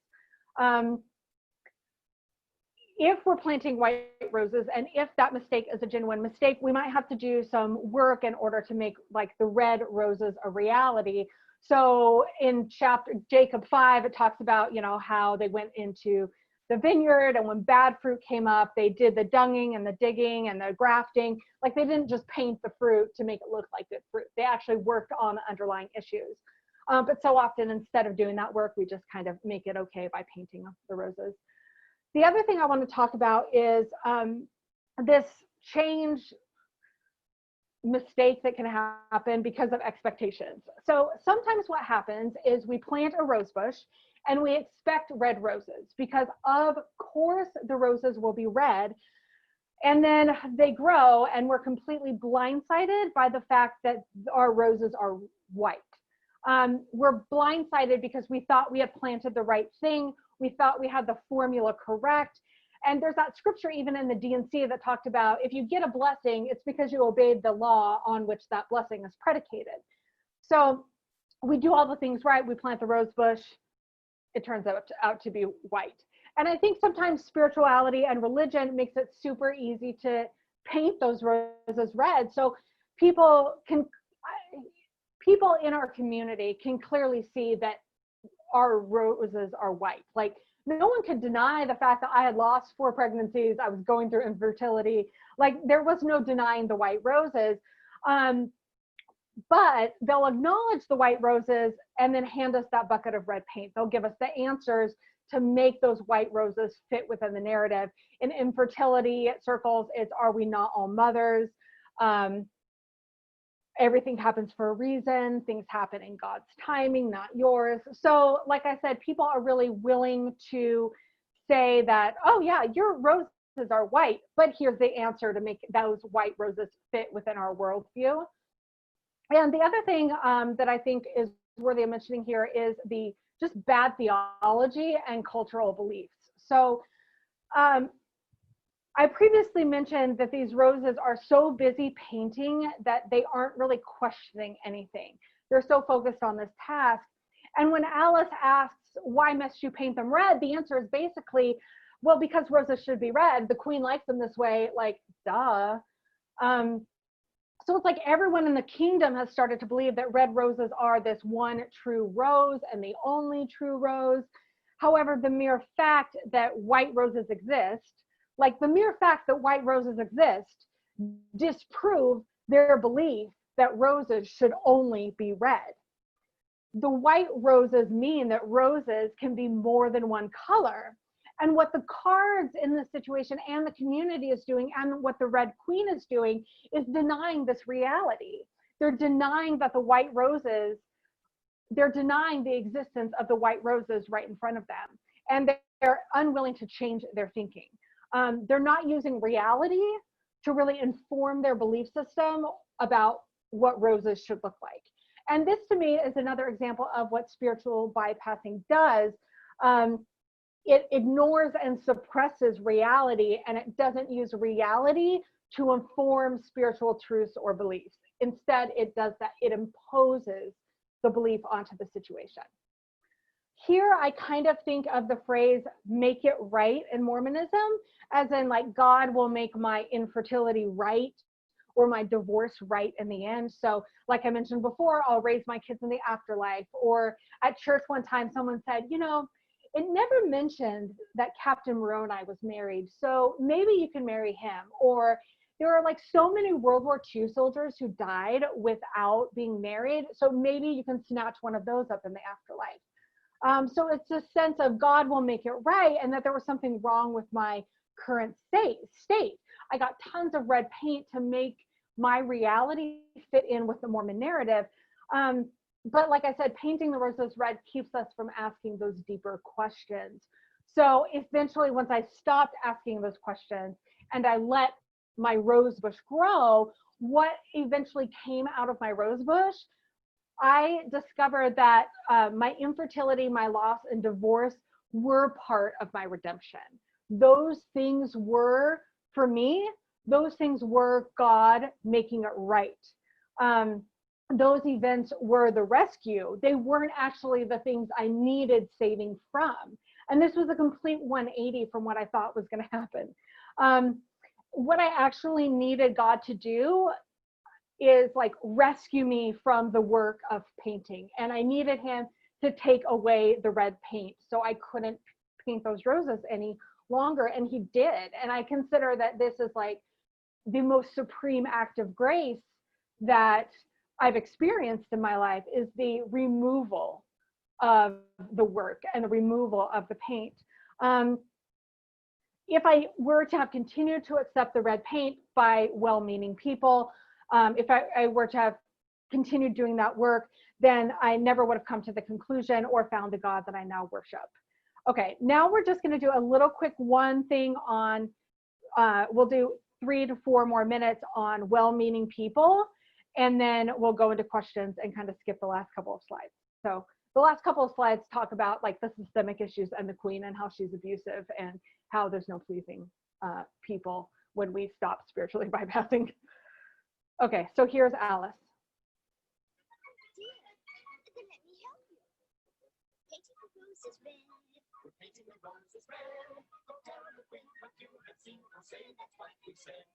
If we're planting white roses and if that mistake is a genuine mistake, we might have to do some work in order to make like the red roses a reality. So in chapter Jacob 5, it talks about, you know, how they went into the vineyard and when bad fruit came up, they did the dunging and the digging and the grafting. Like they didn't just paint the fruit to make it look like good fruit. They actually worked on the underlying issues. But so often instead of doing that work, we just kind of make it okay by painting the roses. The other thing I want to talk about is this change mistake that can happen because of expectations. So sometimes what happens is we plant a rose bush and we expect red roses because of course the roses will be red, and then they grow and we're completely blindsided by the fact that our roses are white. We're blindsided because we thought we had planted the right thing. We thought we had the formula correct. And there's that scripture even in the D&C that talked about if you get a blessing, it's because you obeyed the law on which that blessing is predicated. So we do all the things right. We plant the rose bush. It turns out to be white. And I think sometimes spirituality and religion makes it super easy to paint those roses red. So people in our community can clearly see that our roses are white. Like no one could deny the fact that I had lost 4 pregnancies. I was going through infertility. Like there was no denying the white roses. But they'll acknowledge the white roses and then hand us that bucket of red paint. They'll give us the answers to make those white roses fit within the narrative. In infertility circles, it's are we not all mothers? Everything happens for a reason. Things happen in God's timing, not yours. So like I said, people are really willing to say that, oh yeah, your roses are white, but here's the answer to make those white roses fit within our worldview. And the other thing that I think is worthy of mentioning here is the just bad theology and cultural beliefs. So I previously mentioned that these roses are so busy painting that they aren't really questioning anything. They're so focused on this task. And when Alice asks, why must you paint them red? The answer is basically, well, because roses should be red. The queen likes them this way, like, duh. So it's like everyone in the kingdom has started to believe that red roses are this one true rose and the only true rose. However, the mere fact that white roses exist, Like the mere fact that white roses exist disprove their belief that roses should only be red. The white roses mean that roses can be more than one color. And what the cards in this situation and the community is doing, and what the Red Queen is doing, is denying this reality. They're denying that the white roses, they're denying the existence of the white roses right in front of them. And they're unwilling to change their thinking. They're not using reality to really inform their belief system about what roses should look like. And this to me is another example of what spiritual bypassing does. It ignores and suppresses reality, and it doesn't use reality to inform spiritual truths or beliefs. Instead, it does that. It imposes the belief onto the situation. Here, I kind of think of the phrase "make it right" in Mormonism, as in like God will make my infertility right or my divorce right in the end. So like I mentioned before, I'll raise my kids in the afterlife. Or at church one time, someone said, you know, it never mentioned that Captain Moroni was married, so maybe you can marry him. Or there are like so many World War II soldiers who died without being married, so maybe you can snatch one of those up in the afterlife. So it's a sense of God will make it right, and that there was something wrong with my current state. I got tons of red paint to make my reality fit in with the Mormon narrative. But like I said, painting the roses red keeps us from asking those deeper questions. So eventually, once I stopped asking those questions and I let my rose bush grow, what eventually came out of my rose bush, I discovered that my infertility, my loss, and divorce were part of my redemption. Those things were, for me, those things were God making it right. Those events were the rescue. They weren't actually the things I needed saving from. And this was a complete 180 from what I thought was going to happen. What I actually needed God to do is like rescue me from the work of painting. And I needed him to take away the red paint so I couldn't paint those roses any longer. And he did. And I consider that this is like the most supreme act of grace that I've experienced in my life, is the removal of the work and the removal of the paint. If I were to have continued to accept the red paint by well-meaning people, if I were to have continued doing that work, then I never would have come to the conclusion or found the God that I now worship. Okay, now we're just going to do a little quick one thing on, we'll do 3 to 4 more minutes on well-meaning people, and then we'll go into questions and kind of skip the last couple of slides. So the last couple of slides talk about like the systemic issues and the queen and how she's abusive and how there's no pleasing people when we stop spiritually bypassing. Okay, so here's Alice. Then let me help you. Painting the roses red. We're painting the roses red. Don't tell the queen what you have seen. Don't say that's what we said.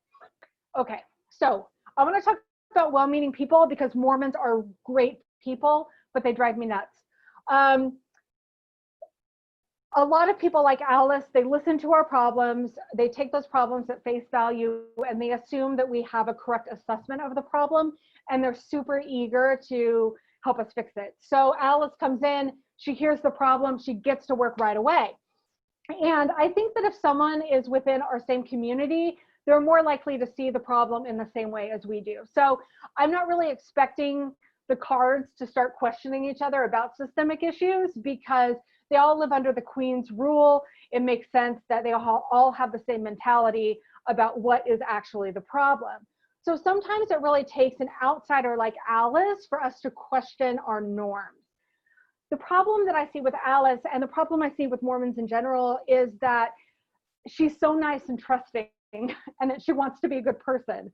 Okay, so I want to talk about well-meaning people because Mormons are great people, but they drive me nuts. A lot of people like Alice, they listen to our problems, they take those problems at face value, and they assume that we have a correct assessment of the problem, and they're super eager to help us fix it. So Alice comes in, she hears the problem, she gets to work right away. And I think that if someone is within our same community, they're more likely to see the problem in the same way as we do. So I'm not really expecting the cards to start questioning each other about systemic issues because they all live under the queen's rule. It makes sense that they all have the same mentality about what is actually the problem. So sometimes it really takes an outsider like Alice for us to question our norms. The problem that I see with Alice, and the problem I see with Mormons in general, is that she's so nice and trusting and that she wants to be a good person.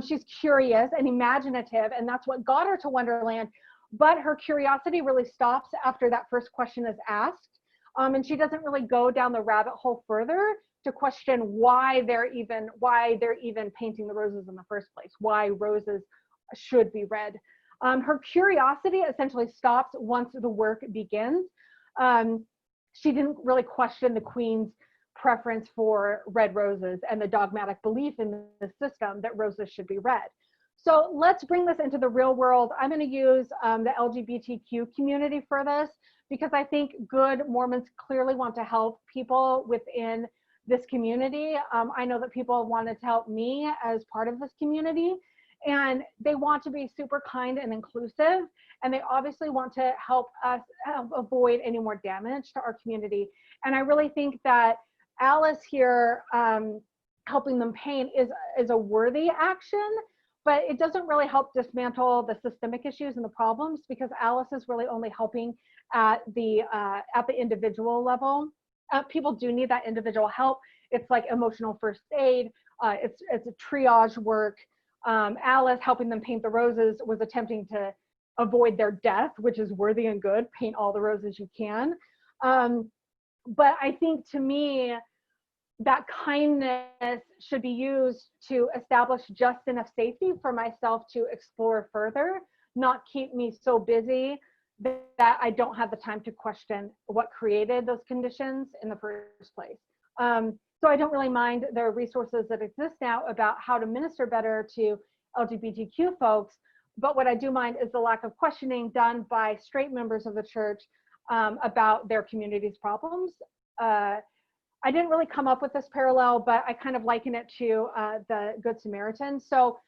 She's curious and imaginative, and that's what got her to Wonderland. But her curiosity really stops after that first question is asked. And she doesn't really go down the rabbit hole further to question why they're even painting the roses in the first place, why roses should be red. Her curiosity essentially stops once the work begins. She didn't really question the queen's preference for red roses and the dogmatic belief in the system that roses should be red. So let's bring this into the real world. I'm going to use the LGBTQ community for this, because I think good Mormons clearly want to help people within this community. I know that people wanted to help me as part of this community, and they want to be super kind and inclusive, and they obviously want to help us avoid any more damage to our community. And I really think that Alice here helping them paint is a worthy action, but it doesn't really help dismantle the systemic issues and the problems, because Alice is really only helping at the individual level. People do need that individual help. It's like emotional first aid. It's a triage work. Alice helping them paint the roses was attempting to avoid their death, which is worthy and good. Paint all the roses you can. But I think, to me, that kindness should be used to establish just enough safety for myself to explore further, not keep me so busy that I don't have the time to question what created those conditions in the first place. So I don't really mind the resources that exist now about how to minister better to LGBTQ folks, but what I do mind is the lack of questioning done by straight members of the church about their community's problems. I didn't really come up with this parallel, but I kind of liken it to the Good Samaritan. So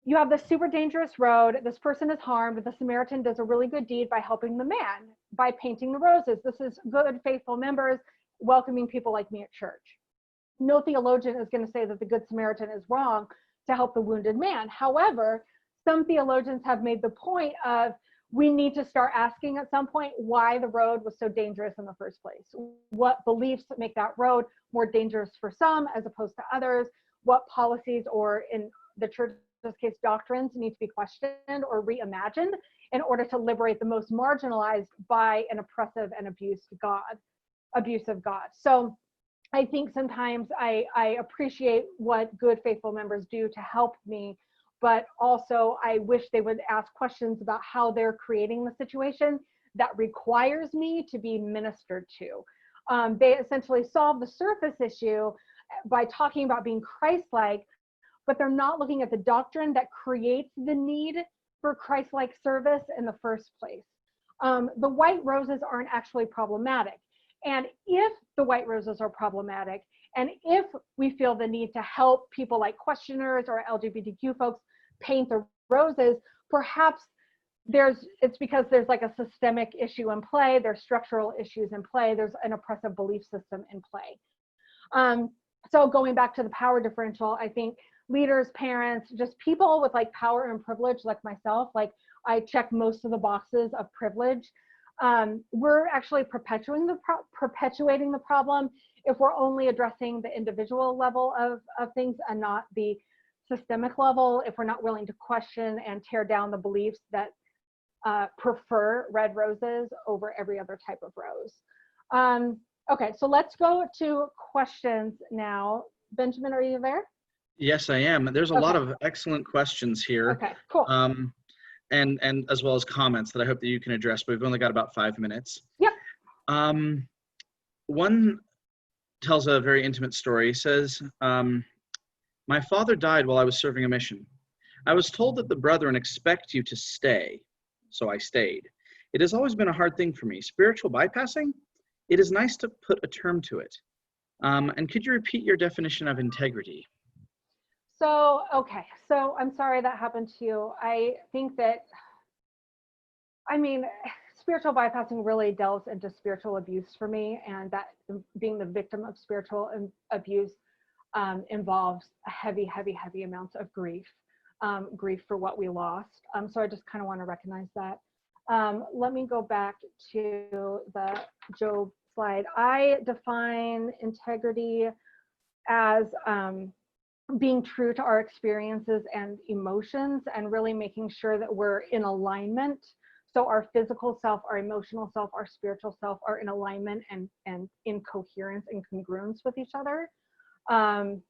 you have this super dangerous road. This person is harmed. The Samaritan does a really good deed by helping the man, by painting the roses. This is good, faithful members welcoming people like me at church. No theologian is going to say that the Good Samaritan is wrong to help the wounded man. However, some theologians have made the point of, we need to start asking at some point why the road was so dangerous in the first place. What beliefs make that road more dangerous for some as opposed to others? What policies, or in the church's case, doctrines, need to be questioned or reimagined in order to liberate the most marginalized by an oppressive and abusive God. So I think sometimes I appreciate what good, faithful members do to help me, but also I wish they would ask questions about how they're creating the situation that requires me to be ministered to. They essentially solve the surface issue by talking about being Christ-like, but they're not looking at the doctrine that creates the need for Christ-like service in the first place. The white roses aren't actually problematic. And if the white roses are problematic, and if we feel the need to help people like questioners or LGBTQ folks paint the roses, perhaps it's because there's like a systemic issue in play, there's structural issues in play, there's an oppressive belief system in play. So going back to the power differential, I think leaders, parents, just people with like power and privilege like myself, like I check most of the boxes of privilege. We're actually perpetuating the problem if we're only addressing the individual level of things and not the systemic level, if we're not willing to question and tear down the beliefs that prefer red roses over every other type of rose. Okay, so let's go to questions now. Benjamin, are you there? Yes, I am. There's a lot of excellent questions here. Okay, cool. And as well as comments that I hope that you can address, but we've only got about 5 minutes. Yep. One tells a very intimate story. He says, my father died while I was serving a mission. I was told that the brethren expect you to stay, so I stayed. It has always been a hard thing for me. Spiritual bypassing? It is nice to put a term to it. And could you repeat your definition of integrity? So, okay, so I'm sorry that happened to you. I think that, spiritual bypassing really delves into spiritual abuse for me, and that being the victim of spiritual abuse involves a heavy amounts of grief, grief for what we lost. So I just kind of want to recognize that. Let me go back to the Job slide. I define integrity as being true to our experiences and emotions, and really making sure that we're in alignment. So our physical self, our emotional self, our spiritual self are in alignment and in coherence and congruence with each other. And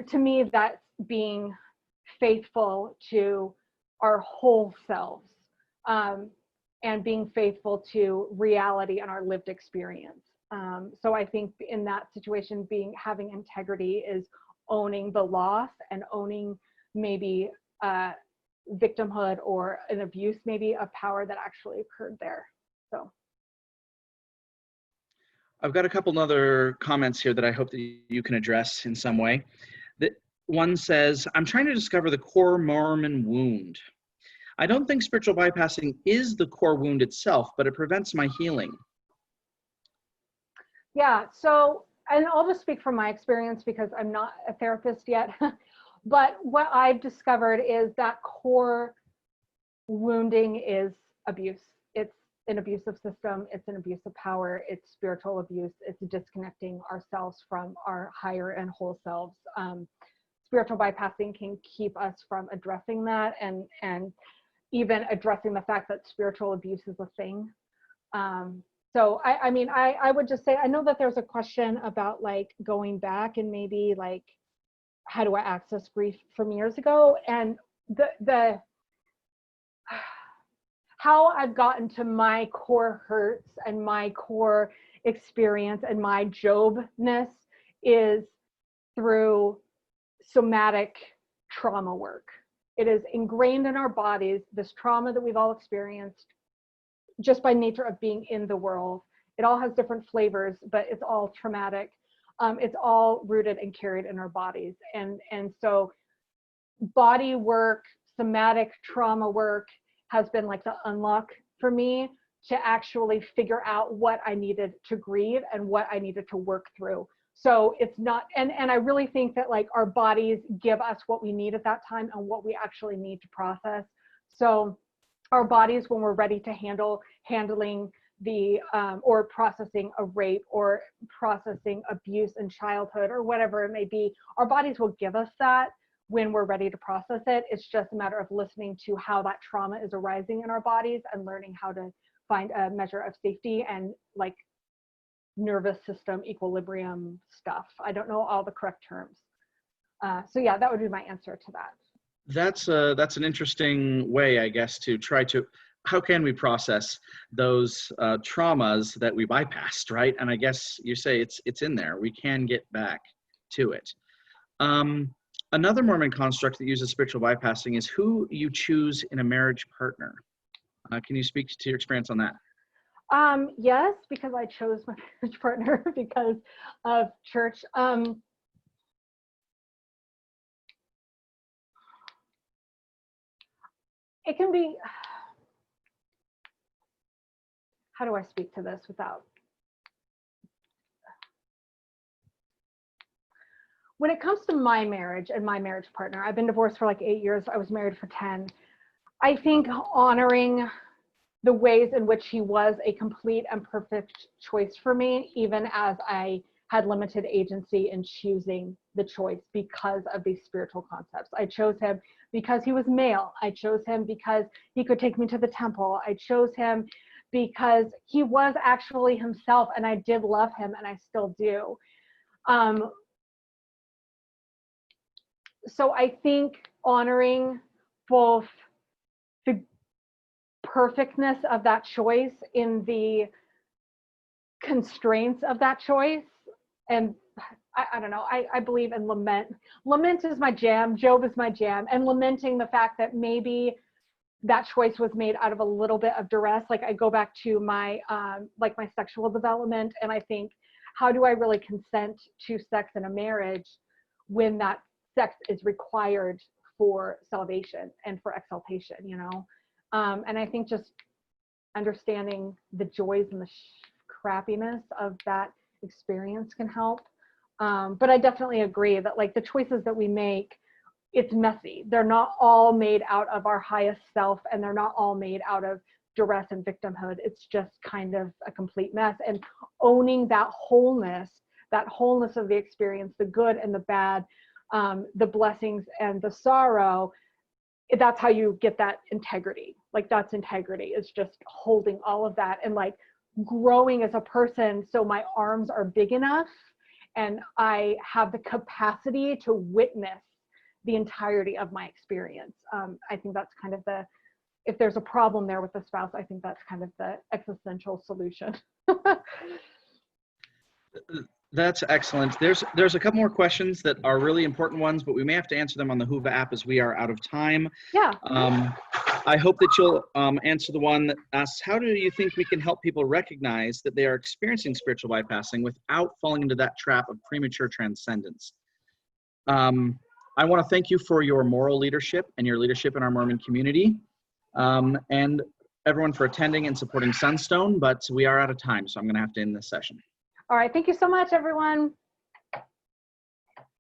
to me, that's being faithful to our whole selves, and being faithful to reality and our lived experience. So I think in that situation, having integrity is owning the loss and owning maybe victimhood or an abuse, maybe of power that actually occurred there. So I've got a couple other comments here that I hope that you can address in some way. One says, I'm trying to discover the core Mormon wound. I don't think spiritual bypassing is the core wound itself, but it prevents my healing. yeah, so, and I'll just speak from my experience because I'm not a therapist yet, but what I've discovered is that core wounding is abuse. It's an abusive system, it's an abuse of power, it's spiritual abuse, it's disconnecting ourselves from our higher and whole selves. Spiritual bypassing can keep us from addressing that and even addressing the fact that spiritual abuse is a thing. So I mean, I would just say, I know that there's a question about like going back and maybe like, how do I access grief from years ago? And the how I've gotten to my core hurts and my core experience and my Jobness is through somatic trauma work. It is ingrained in our bodies, this trauma that we've all experienced just by nature of being in the world. It all has different flavors, but it's all traumatic. It's all rooted and carried in our bodies. And so body work, somatic trauma work has been like the unlock for me to actually figure out what I needed to grieve and what I needed to work through. So it's not, and I really think that like our bodies give us what we need at that time and what we actually need to process. So our bodies, when we're ready to handling the, or processing a rape or processing abuse in childhood or whatever it may be, our bodies will give us that when we're ready to process it. It's just a matter of listening to how that trauma is arising in our bodies and learning how to find a measure of safety and like nervous system equilibrium stuff. I don't know all the correct terms. So yeah, that would be my answer to that. That's an interesting way, I guess, to try to, how can we process those traumas that we bypassed, right? And I guess you say it's in there. We can get back to it. Another Mormon construct that uses spiritual bypassing is who you choose in a marriage partner. Can you speak to your experience on that? Yes, because I chose my marriage partner because of church. It can be, how do I speak to this without, when it comes to my marriage and my marriage partner, I've been divorced for like 8 years. I was married for 10. I think honoring the ways in which he was a complete and perfect choice for me, even as I had limited agency in choosing the choice because of these spiritual concepts. I chose him because he was male. I chose him because he could take me to the temple. I chose him because he was actually himself, and I did love him, and I still do. So I think honoring both the perfectness of that choice in the constraints of that choice. And I don't know, I believe in lament. Lament is my jam. Job is my jam. And lamenting the fact that maybe that choice was made out of a little bit of duress. Like I go back to my, like my sexual development, and I think, how do I really consent to sex in a marriage when that sex is required for salvation and for exaltation, you know? And I think just understanding the joys and the crappiness of that experience can help. But I definitely agree that like the choices that we make, it's messy. They're not all made out of our highest self, and they're not all made out of duress and victimhood. It's just kind of a complete mess. And owning that wholeness of the experience, the good and the bad, the blessings and the sorrow, that's how you get that integrity. Like that's integrity, is just holding all of that and like growing as a person. So my arms are big enough and I have the capacity to witness the entirety of my experience. I think that's kind of if there's a problem there with the spouse, I think that's kind of the existential solution. That's excellent. There's a couple more questions that are really important ones, but we may have to answer them on the Whova app as we are out of time. Yeah. I hope that you'll answer the one that asks, how do you think we can help people recognize that they are experiencing spiritual bypassing without falling into that trap of premature transcendence? I want to thank you for your moral leadership and your leadership in our Mormon community, and everyone for attending and supporting Sunstone, but we are out of time, so I'm going to have to end this session. All right. Thank you so much, everyone.